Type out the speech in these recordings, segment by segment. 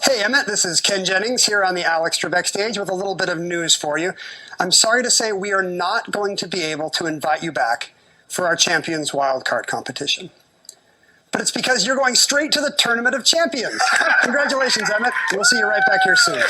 Hey Emmett, this is Ken Jennings here on the Alex Trebek stage with a little bit of news for you. I'm sorry to say we are not going to be able to invite you back for our Champions Wildcard competition. But it's because you're going straight to the Tournament of Champions. Congratulations, Emmett. We'll see you right back here soon.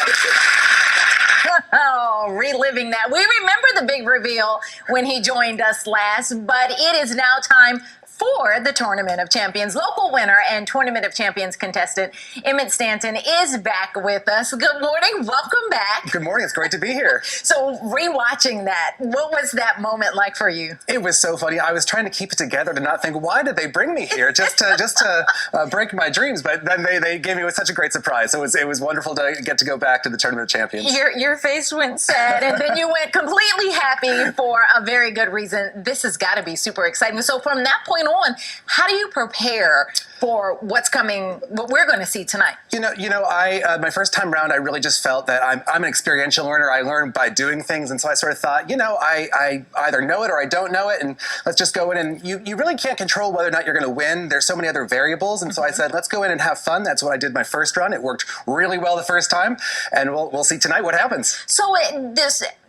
Oh, reliving that. We remember the big reveal when he joined us last, but it is now time for the Tournament of Champions. Local winner and Tournament of Champions contestant Emmett Stanton is back with us. Good morning. Welcome back. Good morning. It's great to be here. So rewatching that, what was that moment like for you? It was so funny. I was trying to keep it together to not think, why did they bring me here? Just to break my dreams. But then they gave me such a great surprise. So it was wonderful to get to go back to the Tournament of Champions. Your face went sad, and then you went completely happy for a very good reason. This has got to be super exciting. So from that point on, how do you prepare for what's coming, what we're going to see tonight? My first time around, I really just felt that I'm an experiential learner. I learn by doing things, and so I sort of thought, I either know it or I don't know it, and let's just go in. And you really can't control whether or not you're going to win. There's so many other variables, and so I said, let's go in and have fun. That's what I did my first run. It worked really well the first time, and we'll see tonight what happens. So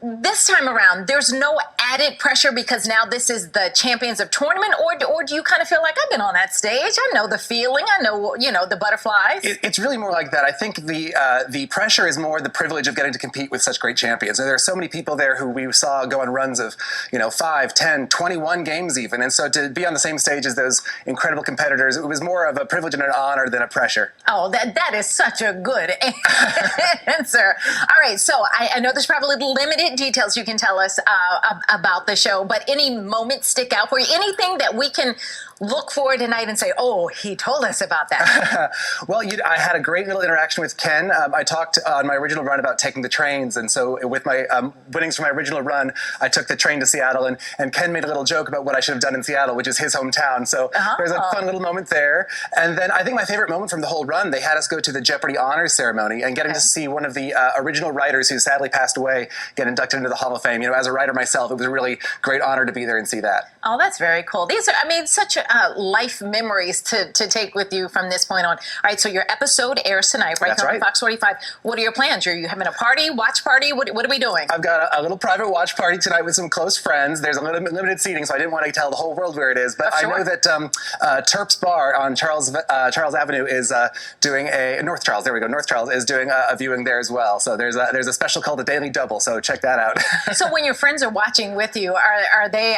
this time around, there's no added pressure because now this is the Champions of Tournament, or do you kind of feel like I've been on that stage? I know the feeling. I know, the butterflies. It's really more like that. I think the pressure is more the privilege of getting to compete with such great champions. And there are so many people there who we saw go on runs of, 5, 10, 21 games even. And so to be on the same stage as those incredible competitors, it was more of a privilege and an honor than a pressure. Oh, that is such a good answer. All right, so I know there's probably limited details you can tell us about the show, but any moments stick out for you? Anything that we can look for tonight and say, oh, he told us about that? Well, I had a great little interaction with Ken. I talked on my original run about taking the trains, and so with my winnings from my original run, I took the train to Seattle, and Ken made a little joke about what I should have done in Seattle, which is his hometown. So there's a fun little moment there. And then I think my favorite moment from the whole run, they had us go to the Jeopardy honors ceremony and getting to see one of the original writers who sadly passed away get inducted into the Hall of Fame. As a writer myself, it was a really great honor to be there and see that. Oh, that's very cool. These are, such life memories to take with you from this point on. All right, so your episode airs tonight, right? That's right. On Fox 45. What are your plans? Are you having a party, watch party? What are we doing? I've got a little private watch party tonight with some close friends. There's a limited seating, so I didn't want to tell the whole world where it is. But sure. I know that Terp's Bar on Charles Avenue is doing North Charles is doing a viewing there as well. So there's a special called the Daily Double. So check that out. So when your friends are watching with you, are they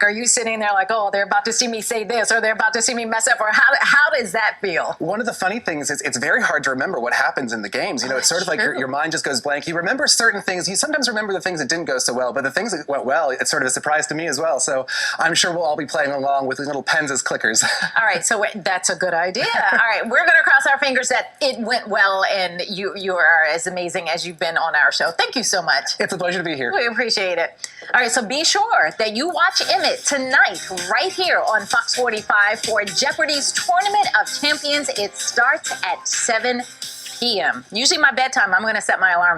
are you sitting there like, oh, they're about to see me say this, or they're about to see me mess up, or how does that feel? One of the funny things is it's very hard to remember what happens in the games. It's sort of like your mind just goes blank. You remember certain things. You sometimes remember the things that didn't go so well, but the things that went well, it's sort of a surprise to me as well. So I'm sure we'll all be playing along with little pens as clickers. All right, so that's a good idea. All right, we're going to cross our fingers that it went well and you are as amazing as you've been on our show. Thank you so much. It's a pleasure to be here. We appreciate it. All right, so be sure that you watch Emmett tonight right here on Fox 45 for Jeopardy's Tournament of Champions. It starts at 7 p.m. Usually my bedtime, I'm going to set my alarm.